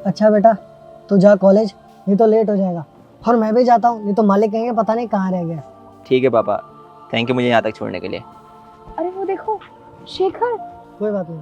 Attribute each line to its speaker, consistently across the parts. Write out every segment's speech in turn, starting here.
Speaker 1: अच्छा बेटा, तू जा कॉलेज, नहीं तो लेट हो जाएगा। और मैं भी जाता हूँ, नहीं तो मालिक कहेंगे पता नहीं कहाँ रह गया।
Speaker 2: ठीक है पापा, थैंक यू मुझे यहाँ तक छोड़ने के लिए।
Speaker 3: अरे वो देखो शेखर।
Speaker 1: कोई बात नहीं।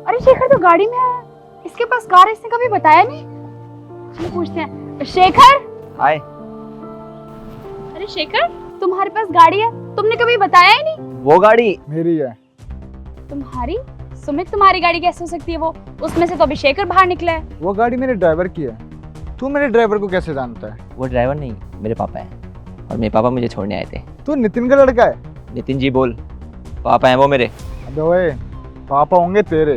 Speaker 3: अरे शेखर तो गाड़ी में आया, इसके पास कार है, इसने कभी बताया नहीं। चलो पूछते हैं। शेखर।
Speaker 2: हाय।
Speaker 3: अरे शेखर, तुम्हारे पास गाड़ी है, तुमने कभी बताया ही नहीं।
Speaker 2: वो गाड़ी
Speaker 4: मेरी है।
Speaker 3: तुम्हारी? सुमित, तुम्हारी गाड़ी कैसे हो सकती है? वो उसमें से तो अभी शेखर बाहर निकला है।
Speaker 4: वो गाड़ी मेरे ड्राइवर की है। तू मेरे ड्राइवर को कैसे जानता है?
Speaker 2: वो ड्राइवर नहीं, मेरे पापा हैं, और मेरे पापा मुझे छोड़ने आए थे।
Speaker 4: तू नितिन का लड़का है?
Speaker 2: नितिन जी बोल, पापा हैं वो मेरे।
Speaker 4: अबे ओए, पापा होंगे तेरे,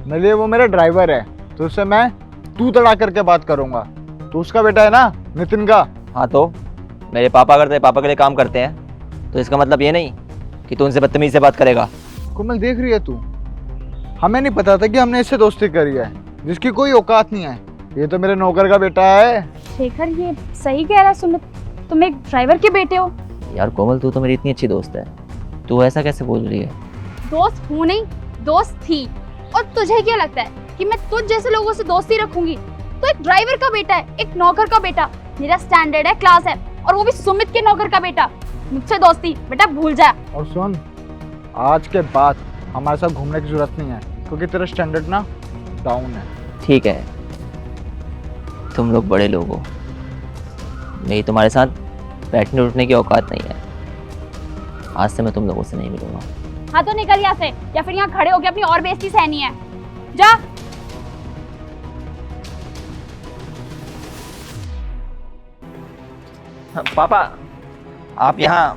Speaker 4: मेरे लिए वो मेरा ड्राइवर है। तो उससे मैं तू तड़ा करके बात करूंगा। तू उसका बेटा है ना, नितिन का।
Speaker 2: हाँ तो मेरे पापा अगर तेरे पापा के लिए काम करते हैं तो इसका मतलब ये नहीं कि तू उनसे बदतमीजी से बात करेगा।
Speaker 4: कोमल देख रही है तू? हमें नहीं पता था कि हमने इससे दोस्ती करी है, जिसकी कोई औकात नहीं है। ये तो मेरे नौकर का बेटा है।
Speaker 3: शेखर ये सही कह रहा है सुमित, तुम एक ड्राइवर के बेटे हो।
Speaker 2: यार कोमल, तू तो मेरी इतनी अच्छी दोस्त है, तू ऐसा कैसे बोल रही है?
Speaker 3: दोस्त हूँ नहीं, दोस्त थी। और तुझे क्या लगता है कि मैं तुझ जैसे लोगों से दोस्ती रखूंगी? तो एक ड्राइवर का बेटा है, एक नौकर का बेटा, मेरा स्टैंडर्ड है, क्लास है, और वो भी सुमित के नौकर का बेटा। मुझसे दोस्ती बेटा भूल जा।
Speaker 4: और सुन, आज के बाद हमारे साथ घूमने की जरूरत नहीं है, क्योंकि तेरा स्टैंडर्ड ना डाउन है।
Speaker 2: ठीक है, तुम लोग बड़े लोग हो, मेरी तुम्हारे साथ बैठने उठने की औकात नहीं है। आज से मैं तुम लोगों से नहीं मिलूंगा।
Speaker 3: हाँ तो निकल यहाँ से, या फिर यहाँ खड़े होके अपनी और बेइज्जती सहनी है। जा।
Speaker 2: पापा आप यहाँ,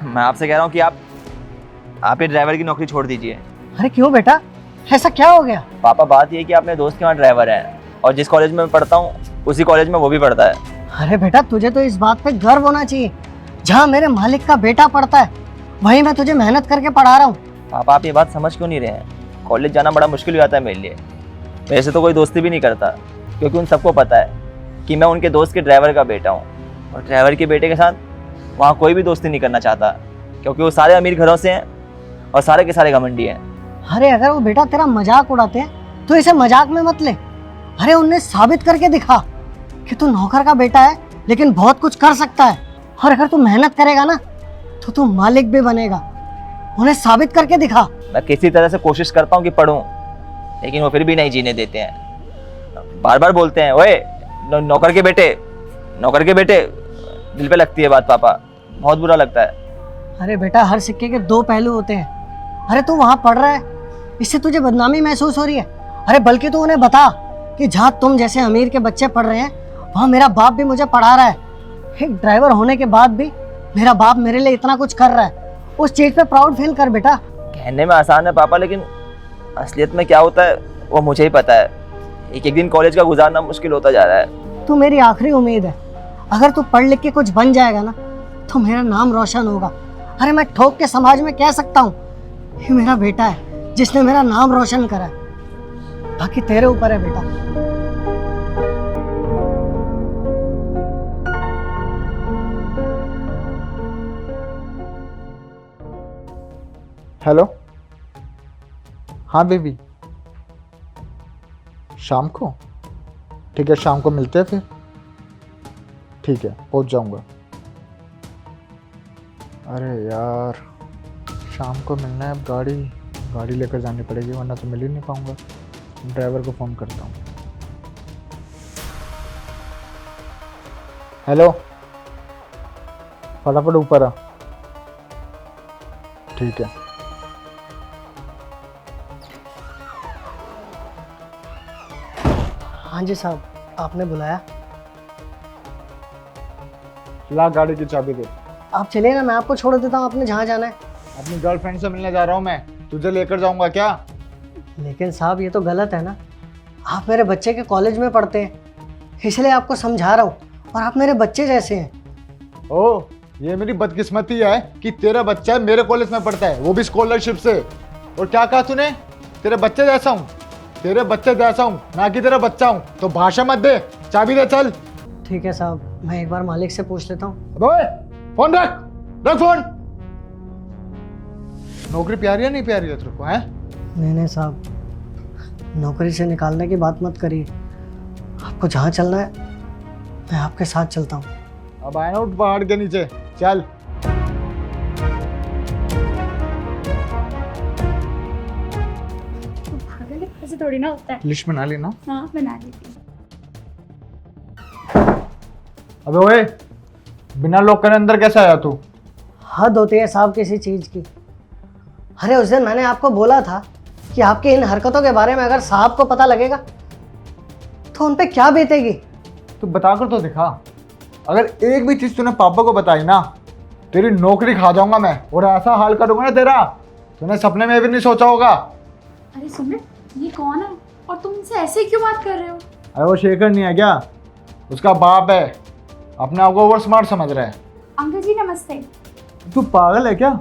Speaker 2: मैं आपसे कह रहा हूँ कि आप ये ड्राइवर की नौकरी छोड़ दीजिए।
Speaker 1: अरे क्यों बेटा, ऐसा क्या हो गया?
Speaker 2: पापा बात ये है कि अपने दोस्त के वहाँ ड्राइवर है, और जिस कॉलेज में मैं पढ़ता हूँ उसी कॉलेज में वो भी पढ़ता है।
Speaker 1: अरे बेटा, तुझे तो इस बात पे गर्व होना चाहिए। जहाँ मेरे मालिक का बेटा पढ़ता है, वहीं मैं तुझे मेहनत करके पढ़ा रहा हूँ।
Speaker 2: पापा आप ये बात समझ क्यों नहीं रहे हैं? कॉलेज जाना बड़ा मुश्किल हो जाता है मेरे लिए। वैसे तो कोई दोस्ती भी नहीं करता, क्योंकि उन सबको पता है कि मैं उनके दोस्त के ड्राइवर का बेटा हूँ, और ड्राइवर के बेटे के साथ वहाँ कोई भी दोस्ती नहीं करना चाहता, क्योंकि वो सारे अमीर घरों से हैं और सारे के सारे घमंडी हैं।
Speaker 1: अरे अगर वो बेटा तेरा मजाक उड़ाते हैं तो इसे मजाक में मत ले। अरे उन्हें साबित करके दिखा कि तू नौकर का बेटा है, लेकिन बहुत कुछ कर सकता है। और अगर तू मेहनत करेगा ना तो तू मालिक भी बनेगा। उन्हें साबित करके दिखा।
Speaker 2: मैं किसी तरह से कोशिश करता हूँ कि पढ़ूँ, लेकिन वो फिर भी नहीं जीने देते हैं। बार बार बोलते हैं, ओए नौकर के बेटे, नौकर के बेटे। दिल पे लगती है बात पापा, बहुत बुरा लगता है।
Speaker 1: अरे बेटा, हर सिक्के के दो पहलू होते हैं। अरे तू वहाँ पढ़ रहा है, इससे तुझे बदनामी महसूस हो रही है? अरे बल्कि तू उन्हें बता कि जहाँ तुम जैसे अमीर के बच्चे पढ़ रहे हैं, वहाँ मेरा बाप भी मुझे पढ़ा रहा है। एक ड्राइवर होने के बाद भी मेरा बाप मेरे लिए इतना कुछ कर रहा है। उस चीज पे प्राउड फील कर बेटा।
Speaker 2: कहने में आसान है पापा, लेकिन असलियत में क्या होता है वो मुझे ही पता है। एक एक दिन कॉलेज का गुजारना मुश्किल होता जा रहा है।
Speaker 1: तू मेरी आखिरी उम्मीद है। अगर तू पढ़ लिख के कुछ बन जाएगा ना तो मेरा नाम रोशन होगा। अरे मैं ठोक के समाज में कह सकता हूँ, ये मेरा बेटा है जिसने मेरा नाम रोशन करा है। बाकी तेरे ऊपर है बेटा।
Speaker 4: हेलो, हाँ बेबी, शाम को? ठीक है, शाम को मिलते हैं फिर। ठीक है, पहुंच जाऊंगा। अरे यार, शाम को मिलना है। अब गाड़ी लेकर जानी पड़ेगी, वरना तो मिल ही नहीं पाऊंगा। ड्राइवर को फ़ोन करता हूँ। हेलो, फटाफट ऊपर आ। ठीक है।
Speaker 1: हाँ जी साहब, आपने बुलाया?
Speaker 4: ला गाड़ी की चाबी दे।
Speaker 1: आप चलिए ना, मैं आपको छोड़ देता हूँ, आपने जहाँ जाना है।
Speaker 4: अपनी गर्लफ्रेंड से मिलने जा रहा हूँ मैं, तुझे लेकर जाऊंगा क्या?
Speaker 1: लेकिन साहब ये तो गलत है ना। आप मेरे बच्चे के कॉलेज में पढ़ते हैं, इसलिए आपको समझा रहा हूँ, और आप मेरे बच्चे जैसे हैं।
Speaker 4: ओह, ये मेरी बदकिस्मती है कि तेरा बच्चा मेरे कॉलेज में पढ़ता है, वो भी स्कॉलरशिप से। और क्या कहा तूने? तेरे बच्चे जैसा हूँ? तेरे बच्चे जैसा हूँ, ना कि तेरा बच्चा हूँ। तो भाषा मत दे, चाबी दे चल।
Speaker 1: ठीक है साहब, मैं एक बार मालिक से पूछ लेता हूँ।
Speaker 4: अबे फोन रख फोन। नौकरी प्यारी है नहीं प्यारी है तेरे को? हैं?
Speaker 1: नहीं साहब, नौकरी से निकालने की बात मत करिए। आपको जहाँ चलना है मैं आपके साथ चलता हूँ।
Speaker 4: अब आए ना, उठ पहाड़ के नीचे, चल।
Speaker 3: पागल है, ऐसे थोड़ी ना होता है।
Speaker 4: लिस्ट बना लेना।
Speaker 3: हाँ बना लेती हूँ।
Speaker 4: अबे ओए, बिना लॉक करे अंदर कैसे आया तू?
Speaker 1: हद होती है साहब किसी चीज़ की। अरे उस दिन मैंने आपको बोला था कि आपकी इन हरकतों के बारे में अगर साहब को पता लगेगा तो उन पे क्या बीतेगी।
Speaker 4: तू बता कर तो दिखा। अगर एक भी चीज तूने पापा को बताई ना, तेरी नौकरी खा जाऊंगा मैं, और ऐसा हाल करूंगा ना तेरा, तूने सपने में भी नहीं सोचा होगा।
Speaker 3: अरे सुमित, ये कौन है और तुम इनसे ऐसे क्यों बात कर रहे हो?
Speaker 4: अरे वो शेखर नहीं है क्या, उसका बाप है। अपने आप को ओवर स्मार्ट समझ रहा है।
Speaker 3: अंकल जी नमस्ते।
Speaker 4: तू पागल है क्या?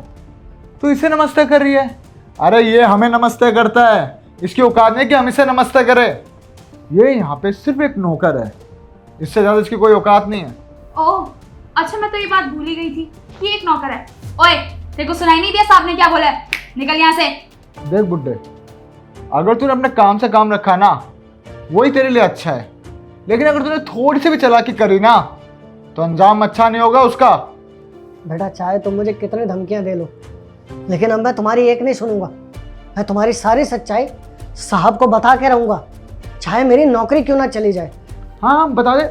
Speaker 4: तू इसे नमस्ते कर रही है? अरे ये हमें नमस्ते करता है, इसकी औकात नहीं कि हम इसे नमस्ते करें। ये यहाँ पे सिर्फ एक नौकर है, इससे ज्यादा इसकी कोई औकात नहीं है।
Speaker 3: ओह अच्छा, मैं तो ये बात भूल ही गई थी कि एक नौकर है। ओए तेरे को सुनाई नहीं दिया साहब ने क्या बोला है? निकल यहाँ से।
Speaker 4: देख बुड्ढे, अगर तूने अपने काम से काम रखा ना, वही तेरे लिए अच्छा है। लेकिन अगर तूने थोड़ी सी भी चालाकी करी ना, तो अंजाम अच्छा नहीं होगा उसका।
Speaker 1: बेटा चाहे तुम मुझे कितनी धमकियां दे लो, लेकिन अब मैं तुम्हारी एक नहीं सुनूंगा। मैं तुम्हारी सारी सच्चाई साहब को बता के रहूंगा, चाहे मेरी नौकरी क्यों ना चली जाए।
Speaker 4: हाँ बता दे,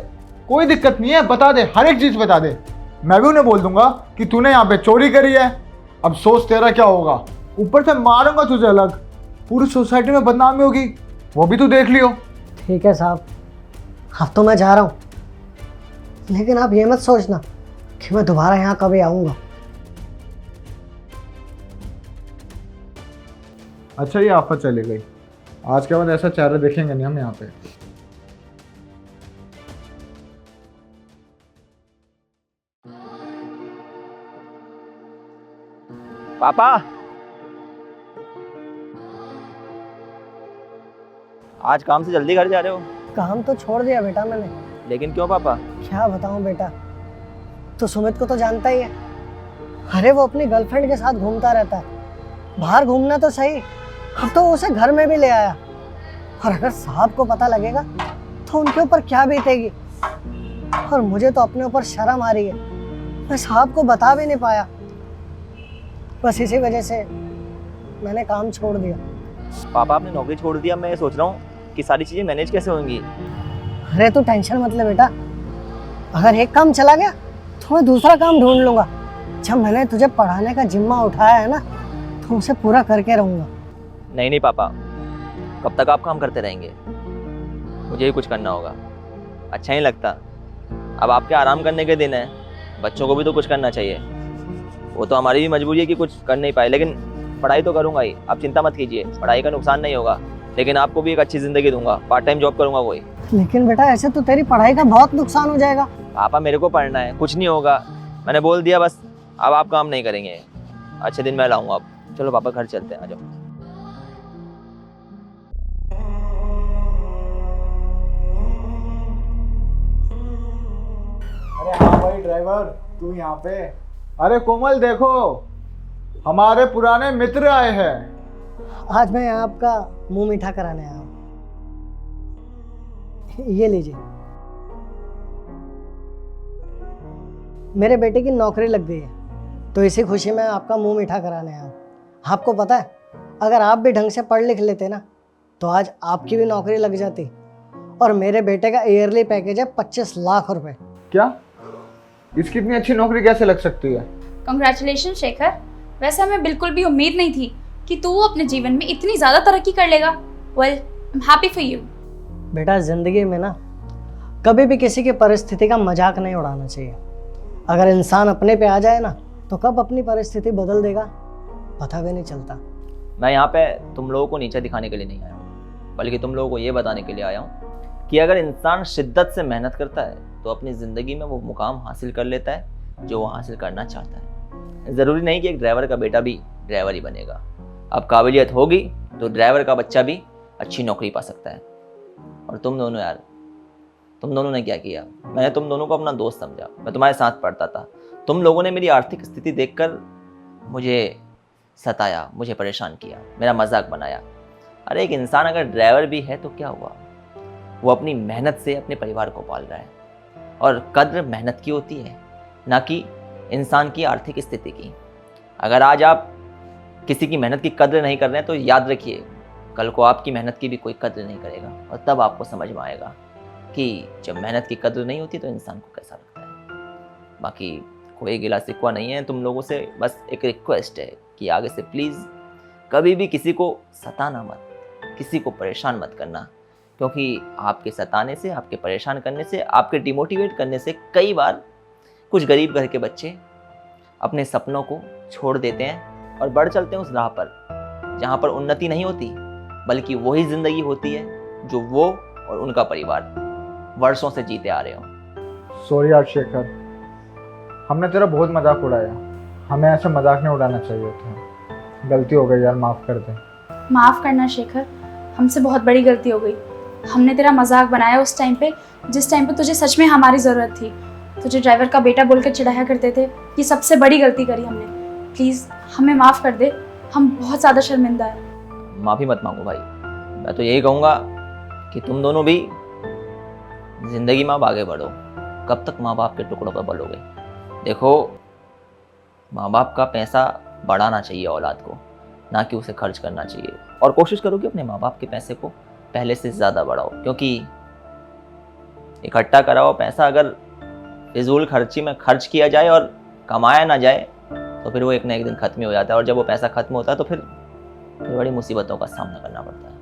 Speaker 4: कोई दिक्कत नहीं है, बता दे, हर एक चीज बता दे। मैं भी उन्हें बोल दूंगा कि तूने यहाँ पे चोरी करी है। अब सोच तेरा क्या होगा, ऊपर से मारूंगा तुझे अलग, पूरी सोसाइटी में बदनामी होगी, वो भी तू देख लियो।
Speaker 1: ठीक है साहब, अब तो मैं जा रहा हूँ, लेकिन आप ये मत सोचना कि मैं दोबारा यहाँ कभी आऊँगा।
Speaker 4: अच्छा ये आफत चली गई, आज के बाद ऐसा चेहरा देखेंगे नहीं हम यहाँ पे।
Speaker 2: पापा, आज काम से जल्दी घर जा रहे हो?
Speaker 1: काम तो छोड़ दिया बेटा मैंने।
Speaker 2: लेकिन क्यों पापा?
Speaker 1: क्या बताऊं बेटा, तो सुमित को तो जानता ही है। अरे वो अपनी गर्लफ्रेंड के साथ घूमता रहता है, बाहर घूमना तो सही, अब तो उसे घर में भी ले आया। और अगर साहब को पता लगेगा तो उनके ऊपर क्या बीतेगी। और मुझे तो अपने ऊपर शर्म आ रही है, मैं साहब को बता भी नहीं पाया। बस इसी वजह से मैंने काम छोड़ दिया।
Speaker 2: पापा आपने नौकरी छोड़ दिया, मैं ये सोच रहा हूँ कि सारी चीज़ें मैनेज कैसे होंगी।
Speaker 1: अरे तू टेंशन मत ले बेटा, अगर एक काम चला गया तो मैं दूसरा काम ढूंढ लूंगा। जब मैंने तुझे पढ़ाने का जिम्मा उठाया है ना, तो उसे पूरा करके रहूंगा।
Speaker 2: नहीं नहीं पापा, कब तक आप काम करते रहेंगे? मुझे ही कुछ करना होगा, अच्छा नहीं लगता। अब आपके आराम करने के दिन है, बच्चों को भी तो कुछ करना चाहिए। वो तो हमारी भी मजबूरी है कि कुछ कर नहीं पाए, लेकिन पढ़ाई तो करूँगा ही। आप चिंता मत कीजिए, पढ़ाई का नुकसान नहीं होगा, लेकिन आपको भी एक अच्छी ज़िंदगी दूंगा। पार्ट टाइम जॉब करूँगा वही।
Speaker 1: लेकिन बेटा ऐसे तो तेरी पढ़ाई का बहुत नुकसान हो जाएगा।
Speaker 2: पापा मेरे को पढ़ना है, कुछ नहीं होगा, मैंने बोल दिया बस। अब आप काम नहीं करेंगे, अच्छे दिन मैं लाऊंगा। अब चलो पापा घर चलते हैं, आ जाओ।
Speaker 4: अरे हाँ भाई ड्राइवर, तू यहाँ पे? अरे कोमल देखो, हमारे पुराने मित्र आए हैं।
Speaker 1: आज मैं आपका मुंह मीठा कराने आया हूँ, ये लीजिए। मेरे बेटे की नौकरी लग गई है, तो इसी खुशी में आपका मुंह मीठा कराने आया हूँ। आपको पता है, अगर आप भी ढंग से पढ़ लिख लेते ना, तो आज आपकी भी नौकरी लग जाती। और मेरे बेटे का ईयरली पैकेज है 25 लाख रुपए।
Speaker 4: क्या? इसकी इतनी अच्छी नौकरी कैसे लग सकती है?
Speaker 3: कंग्रेचुलेशन शेखर, वैसे हमें बिल्कुल भी उम्मीद नहीं थी कि तू अपने जीवन में इतनी ज़्यादा तरक्की कर लेगा। Well, I am happy for you.
Speaker 1: बेटा ज़िंदगी में ना कभी भी किसी की परिस्थिति का मजाक नहीं उड़ाना चाहिए। अगर इंसान अपने पे आ जाए ना, तो कब अपनी परिस्थिति बदल देगा पता भी नहीं चलता।
Speaker 2: मैं यहाँ पे तुम लोगों को नीचे दिखाने के लिए नहीं आया हूँ, बल्कि तुम लोगों को ये बताने के लिए आया हूँ कि अगर इंसान शिद्दत से मेहनत करता है तो अपनी ज़िंदगी में वो मुकाम हासिल कर लेता है जो वो हासिल करना चाहता है। ज़रूरी नहीं कि एक ड्राइवर का बेटा भी ड्राइवर ही बनेगा। अब काबिलियत होगी तो ड्राइवर का बच्चा भी अच्छी नौकरी पा सकता है। और तुम दोनों यार, तुम दोनों ने क्या किया? मैंने तुम दोनों को अपना दोस्त समझा, मैं तुम्हारे साथ पढ़ता था। तुम लोगों ने मेरी आर्थिक स्थिति देखकर मुझे सताया, मुझे परेशान किया, मेरा मजाक बनाया। अरे एक इंसान अगर ड्राइवर भी है तो क्या हुआ, वो अपनी मेहनत से अपने परिवार को पाल रहा है, और कद्र मेहनत की होती है, ना कि इंसान की आर्थिक स्थिति की। अगर आज आप किसी की मेहनत की कद्र नहीं कर रहे हैं तो याद रखिए कल को आपकी मेहनत की भी कोई कद्र नहीं करेगा, और तब आपको समझ में आएगा कि जब मेहनत की कद्र नहीं होती तो इंसान को कैसा लगता है। बाकी कोई गिला शिकवा नहीं है तुम लोगों से, बस एक रिक्वेस्ट है कि आगे से प्लीज़ कभी भी किसी को सताना मत, किसी को परेशान मत करना, क्योंकि आपके सताने से, आपके परेशान करने से, आपके डिमोटिवेट करने से कई बार कुछ गरीब घर के बच्चे अपने सपनों को छोड़ देते हैं और बढ़ चलते हैं उस राह पर जहाँ पर उन्नति नहीं होती, बल्कि वही ज़िंदगी होती है जो वो और उनका परिवार वर्षों से जीते आ रहे हो।
Speaker 4: सॉरी यार शेखर, हमने तेरा बहुत मजाक उड़ाया, हमें ऐसे मजाक नहीं उड़ाना चाहिए था। गलती हो गई यार, माफ़ कर दे।
Speaker 3: माफ़ करना शेखर, हमसे बहुत बड़ी गलती हो गई। हमने तेरा मजाक बनाया उस टाइम पे जिस टाइम पे तुझे सच में हमारी ज़रूरत थी। तुझे ड्राइवर का बेटा बोलकर चिढ़ाया करते थे। ये सबसे बड़ी गलती करी हमने। प्लीज़ हमें माफ़ कर दे, हम बहुत ज़्यादा शर्मिंदा है।
Speaker 2: माफ़ी मत मांगो भाई, मैं तो यही कहूँगा कि तुम दोनों भी ज़िंदगी में अब आगे बढ़ो। कब तक माँ बाप के टुकड़ों पर पलोगे? देखो, माँ बाप का पैसा बढ़ाना चाहिए औलाद को, ना कि उसे खर्च करना चाहिए। और कोशिश करो कि अपने माँ बाप के पैसे को पहले से ज़्यादा बढ़ाओ, क्योंकि इकट्ठा करा हुआ पैसा अगर फिजूल खर्ची में खर्च किया जाए और कमाया ना जाए तो फिर वो एक ना एक दिन खत्म ही हो जाता है, और जब वो पैसा खत्म होता है तो फिर बड़ी मुसीबतों का सामना करना पड़ता है।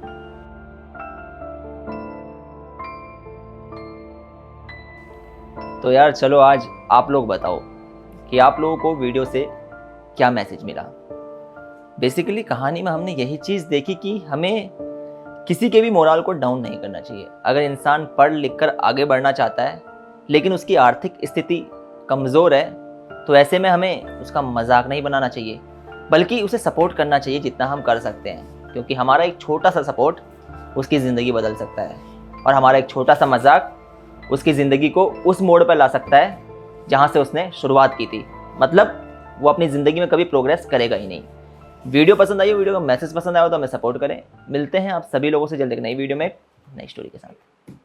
Speaker 2: तो यार चलो, आज आप लोग बताओ कि आप लोगों को वीडियो से क्या मैसेज मिला। बेसिकली कहानी में हमने यही चीज़ देखी कि हमें किसी के भी मोरल को डाउन नहीं करना चाहिए। अगर इंसान पढ़ लिख कर आगे बढ़ना चाहता है लेकिन उसकी आर्थिक स्थिति कमज़ोर है, तो ऐसे में हमें उसका मजाक नहीं बनाना चाहिए, बल्कि उसे सपोर्ट करना चाहिए जितना हम कर सकते हैं, क्योंकि हमारा एक छोटा सा सपोर्ट उसकी ज़िंदगी बदल सकता है, और हमारा एक छोटा सा मजाक उसकी ज़िंदगी को उस मोड़ पर ला सकता है जहाँ से उसने शुरुआत की थी। मतलब वो अपनी ज़िंदगी में कभी प्रोग्रेस करेगा ही नहीं। वीडियो पसंद आई हो, वीडियो का मैसेज पसंद आया हो तो हमें सपोर्ट करें। मिलते हैं आप सभी लोगों से जल्द एक नई वीडियो में, नई स्टोरी के साथ।